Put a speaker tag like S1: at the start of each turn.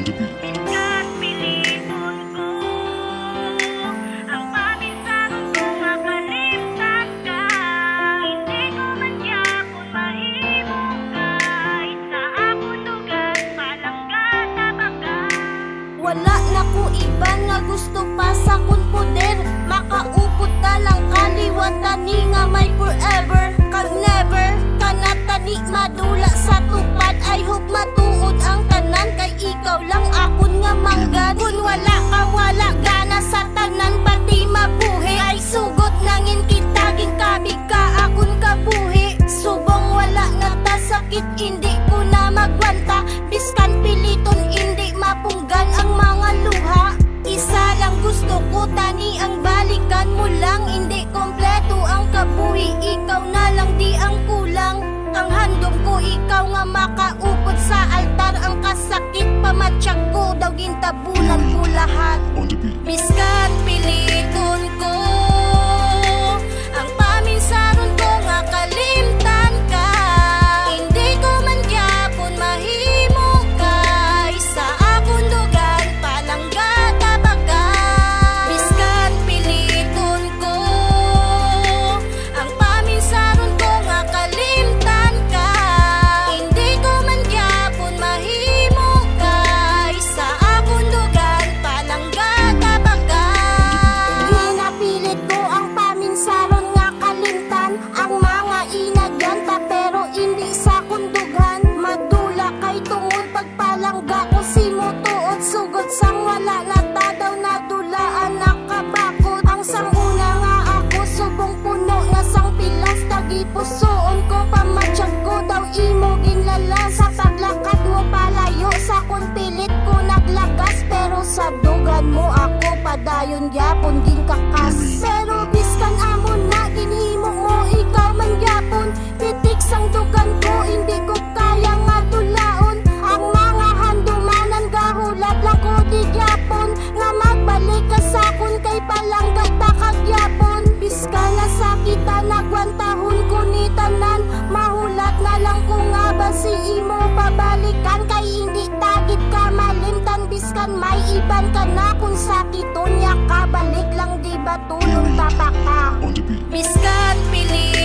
S1: on the beat.
S2: At pilipon ko ang paminsanon ko makalimtan ka. Hindi ko man yapon mahimong ka. Isa akong lugar palangga tabaga.
S3: Wala na ko iba nga gusto pa sa kun poder. Makaupod ta lang kaliwatan ni nga may forever. Kag never kanatani madula sa tupad. I hope matuod ang tanan kay ikaw lang akon nga manggad. Kun wala ka wala gana sa tanan pati mabuhi. Ay sugot nangin kita ginkabig ka akon kabuhi. Subong wala na ta sakit hindi ko na magwanta. Biskan piliton hindi mapunggan ang mga luha. Isa lang gusto ko tani ang balikan mo lang. Hindi kompleto ang kabuhi, ikaw na lang di ang kulang. Ang handom ko ikaw nga makaupod sa altar. Ang kasakit pamatsyag ko daw gintabunan ko lahat.
S1: On the beat.
S3: Biskan piliton ko ang paminsaron ko nga kalimtan ka. Hindi ko man gyapon mahimo ka. Sa akong lugar palangga tabaga. Biskan piliton ko ang paminsaron ko nga kalimtan ka. Hindi ko man gyapon mahimo ka. Sa akong lugar palangga tabaga. Ginapilit ko ang paminsaron nga kalimtan. Ang mga inagyanta pero hindi sa kundugan. Madula kay tungod pagpalangga ko simutuod. Sugod sang wala na ta daw nadulaan nakabakot. Ang sanguna nga ako subong puno na sang pilas. Tagipusoon ko pamatsyag ko daw imo ginlala. Sa paglakad mo palayo sa kun pilit ko naglagas. Pero sa dugan mo ako padayon gyapon ginkakas. Pero biskan amo na ginhimo mo ikaw man gyapon. Pitik sang dugan ko hindi ko kaya nga tulaon. Ang mga handumanan gahulat lang ko di gyapon. Nga magbalik ka sa kun kay palangga ta kagyapon. Biskan na sa kita nagwantahon ko ni tanan. Mahulat na lang ko nga ba si imo pabalikan. Kay hindi tagit ka malimtan. Biskan may iban ka na kung sakiton niya ka. Balik lang di ba tulong tapak ka.
S1: On the beat.
S3: Biskan pili